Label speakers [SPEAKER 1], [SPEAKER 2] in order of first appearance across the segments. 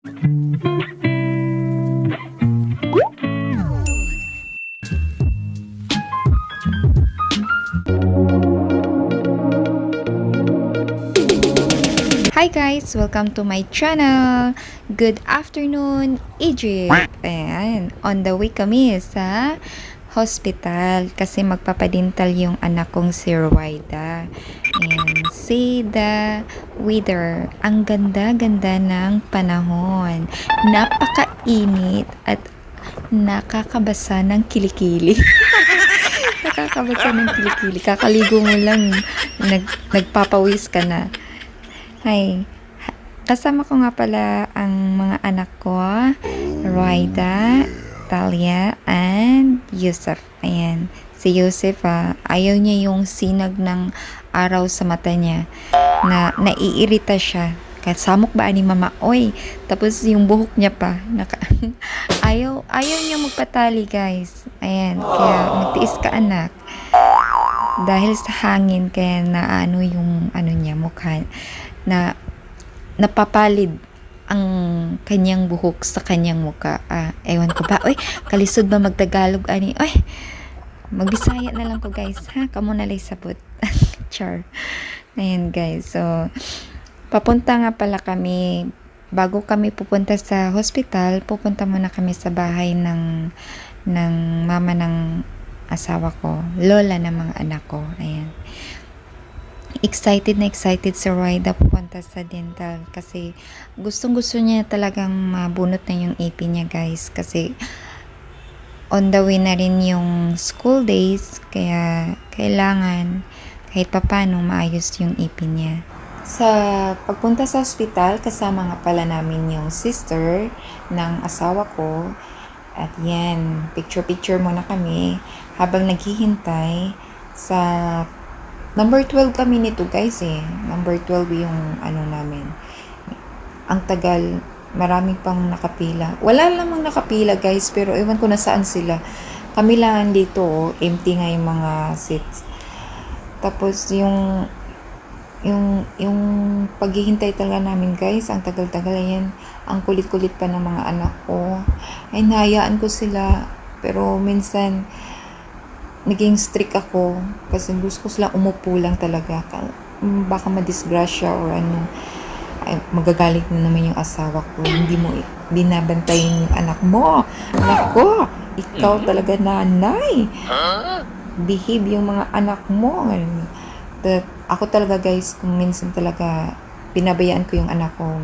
[SPEAKER 1] Hi guys! Welcome to my channel! Good afternoon, Egypt! Ayan, on the way kami sa hospital kasi magpapadintal yung anak kong si Ruwaida. And see the weather. Ang ganda-ganda ng panahon. Napakainit at nakakabasa ng kilikili. Nakakabasa ng kilikili. Kakaligo mo lang, nagpapawis ka na. Hi. Kasama ko nga pala ang mga anak ko, Ruwaida, Talia, and Yusuf. Ayan. Si Yusuf, ayaw niya yung sinag ng araw sa mata niya. Naiirita siya. Kasamok ba ni mama? Oy, tapos yung buhok niya pa. Ayaw niya magpatali, guys. Ayan. Kaya magtiis ka, anak. Dahil sa hangin, kaya naano yung niya, mukha na napapalid ang kanyang buhok sa kanyang muka. Ewan ko ba, oy, kalisod ba magtagalog ani? Oy, magbisaya na lang ko, guys, ha? Kamo na lay sabot. Char. Ayan, guys. So, papunta nga pala kami, bago kami pupunta sa hospital, pupunta muna kami sa bahay ng mama ng asawa ko, lola ng mga anak ko. Ayan. Excited si Ruwaida pupunta sa dental kasi gustong-gusto niya talagang mabunot na yung ipin niya, guys, kasi on the way na rin yung school days, kaya kailangan kahit papano maayos yung ipin niya. Sa pagpunta sa hospital, kasama nga pala namin yung sister ng asawa ko, at yan, picture muna kami habang naghihintay sa number 12 kami nito, guys, Number 12 yung namin. Ang tagal, marami pang nakapila. Wala namang nakapila, guys, pero ewan ko na saan sila. Kami lang dito, empty nga yung mga seats. Tapos yung paghihintay talaga namin, guys, ang tagal-tagal. Yan, ang kulit-kulit pa ng mga anak ko. Ay, nahayaan ko sila. Pero minsan, naging strict ako kasi gusto ko sila umupo lang talaga. Baka madisgrasya or ay, magagalit na naman yung asawa ko. Hindi mo binabantayin yung anak mo. Nako, ikaw talaga nanay. Behave yung mga anak mo. Ako talaga, guys, kung minsan talaga pinabayaan ko yung anak ko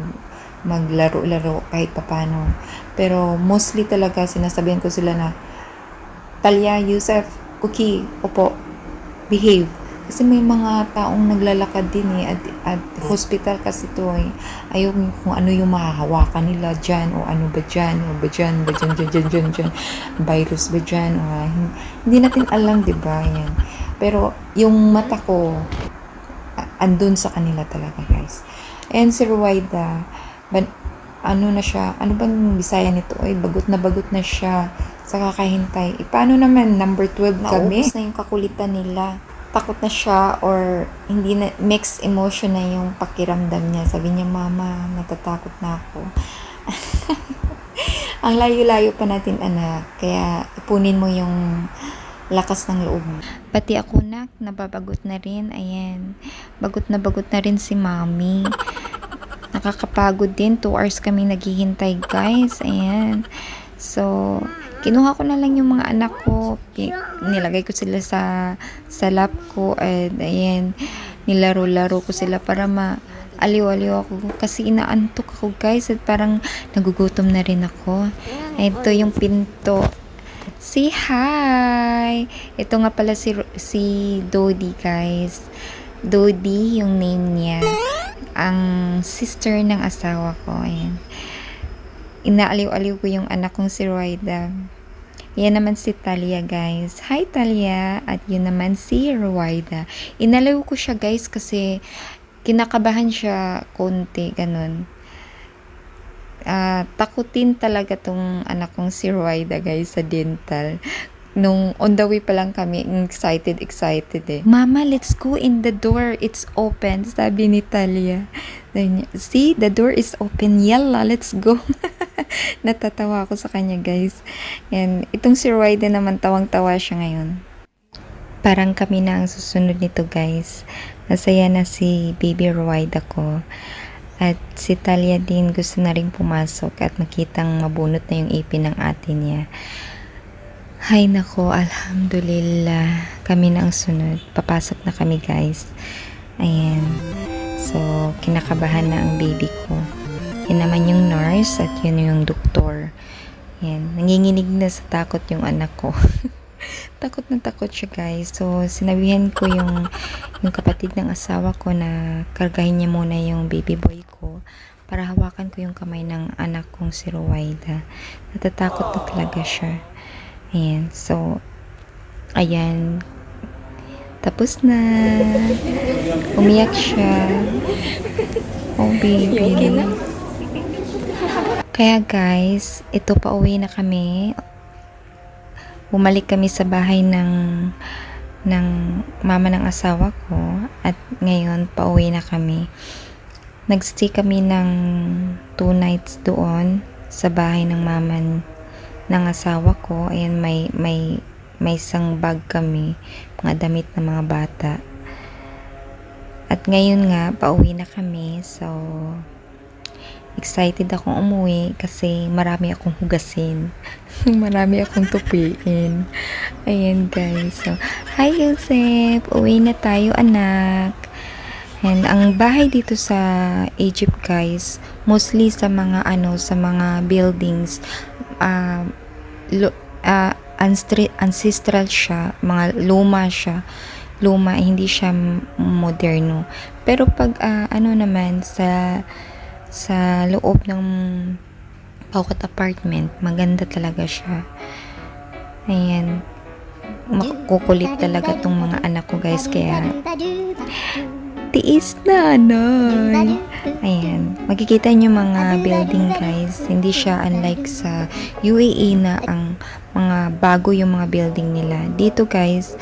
[SPEAKER 1] maglaro-laro kahit papano. Pero mostly talaga sinasabihan ko sila na, Talia, Yusuf, Cookie, opo, behave. Kasi may mga taong naglalakad din at hospital kasi to ayaw kung ano yung mahahawakan nila dyan, o ano ba dyan, virus ba dyan, hindi natin alam, diba, yan. Pero yung mata ko, andun sa kanila talaga, guys. And si Ruwaida, na siya, ano bang Bisaya nito? Bagot na siya sa kakahintay. Paano naman, number 12 kami? Naubos na yung kakulitan nila. Takot na siya or hindi na, mixed emotion na yung pakiramdam niya. Sabi niya, mama, natatakot na ako. Ang layo-layo pa natin, anak. Kaya ipunin mo yung lakas ng loob. Pati ako, nak, nababagot na rin. Ayan. Bagot na rin si mami. Nakakapagod din. 2 hours kami naghihintay, guys. Ayan. So, kinuha ko na lang yung mga anak ko. Nilagay ko sila sa lap ko. And, ayan, nilaro-laro ko sila para aliw-aliw ako. Kasi inaantok ako, guys. At parang nagugutom na rin ako. Ito yung pinto. Say hi! Ito nga pala si Dodi, guys. Dodi yung name niya. Ang sister ng asawa ko. Ayan. Inaaliw-aliw ko yung anak kong si Ruwaida. Yan naman si Talia, guys. Hi, Talia. At yun naman si Ruwaida. Inaliw ko siya, guys, kasi kinakabahan siya konti, ganun. Takutin talaga tong anak kong si Ruwaida, guys, sa dental. Nung on the way pa lang kami, excited eh. Mama, let's go in the door. It's open, sabi ni Talia. See, the door is open. Yalla, let's go. Natatawa ako sa kanya, guys. And itong si Royda naman, tawang-tawa siya ngayon. Parang kami na ang susunod nito, guys. Masaya na si baby Royda ko. At si Talia din gusto na rin pumasok at makitang mabunot na yung ipin ng ate niya. Hay nako, alhamdulillah. Kami na ang sunod. Papasok na kami, guys. Ayan. So, kinakabahan na ang baby ko. Yan naman yung nurse at yun yung doktor. Ayan. Nanginginig na sa takot yung anak ko. Takot na takot siya, guys. So, sinabihan ko yung kapatid ng asawa ko na kargahin niya muna yung baby boy ko para hawakan ko yung kamay ng anak kong si Royda. Natatakot na talaga siya. Ayan. So, ayan. Tapos na. Umiyak siya. Oh, baby. Okay na? Kaya guys, ito pauwi na kami. Bumalik kami sa bahay ng mama ng asawa ko. At ngayon, pauwi na kami. Nagstay kami ng 2 nights doon sa bahay ng mama ng asawa ko. Ayan, may isang bag kami, mga damit ng mga bata. At ngayon nga, pauwi na kami. So, excited akong umuwi kasi marami akong hugasin. Marami akong tupiin. Ayan, guys. So, hi, Joseph. Uwi na tayo, anak. And ang bahay dito sa Egypt, guys, mostly sa mga sa mga buildings, ancestral siya, mga luma siya. Luma, hindi siya moderno. Pero pag naman sa loob ng bawat apartment, maganda talaga siya. Ayan. Makukulit talaga tong mga anak ko, guys, kaya tiis na, Nay. Ayan. Makikita nyo mga building, guys. Hindi siya unlike sa UAE na ang mga bago yung mga building nila. Dito, guys,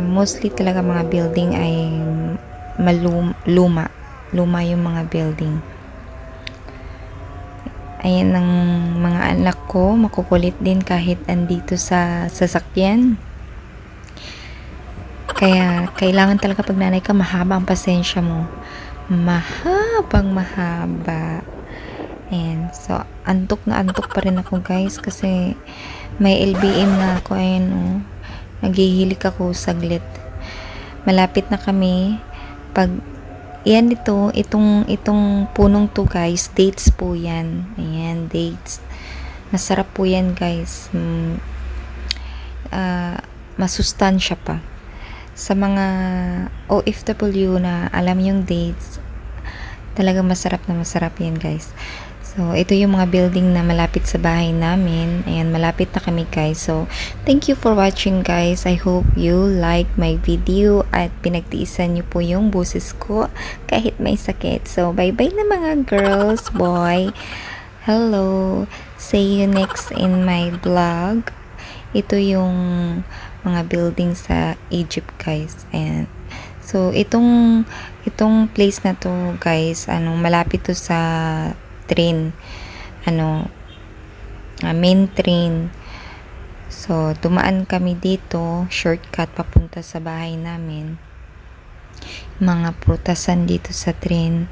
[SPEAKER 1] mostly talaga mga building ay luma. Luma yung mga building. Ayan ang mga anak ko. Makukulit din kahit andito sa sasakyan. Kaya, kailangan talaga pag nanay ka, mahaba ang pasensya mo. Mahabang mahaba. Ayan. So, antok na antok pa rin ako, guys, kasi may LBM na ako. Ayan, oh. Naghihilik ako saglit. Malapit na kami. Yan itong punong to, guys. Dates po yan. Ayan, dates. Masarap po yan, guys. Masustansya pa. Sa mga OFW na alam yung dates, talaga masarap na masarap yan, guys. So, ito yung mga building na malapit sa bahay namin. Ayan, malapit na kami, guys. So, thank you for watching, guys. I hope you like my video at pinagtiisan nyo po yung boses ko kahit may sakit. So, bye-bye na mga girls, boy. Hello. See you next in my vlog. Ito yung mga building sa Egypt, guys. And so itong place na to, guys, malapit to sa train, main train. So dumaan kami dito, shortcut papunta sa bahay namin. Mga prutasan dito sa train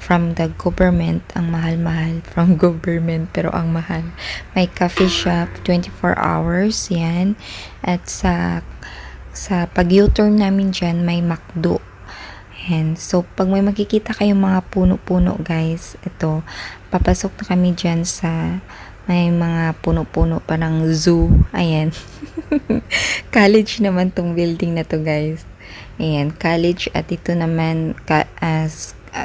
[SPEAKER 1] from the government, ang mahal-mahal from government, pero ang mahal. May coffee shop 24 hours yan, at sa pag U-turn namin dyan may McDo. And so pag may makikita kayong mga puno-puno, guys, ito, papasok na kami dyan sa may mga puno-puno, parang zoo. Ayan. College naman tong building na to, guys. Ayan, college. At ito naman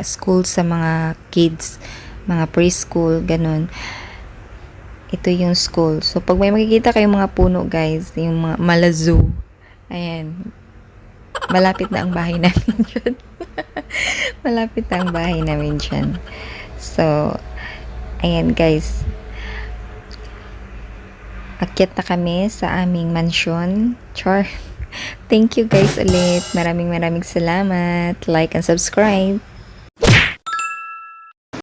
[SPEAKER 1] school sa mga kids, mga preschool, ganun. Ito yung school. So, pag may makikita kayong mga puno, guys, yung mga malazo, ayan, malapit na ang bahay namin dyan. Malapit na ang bahay namin dyan. So, ayan, guys. Akyat na kami sa aming mansyon. Char. Thank you guys ulit. Maraming salamat. Like and subscribe.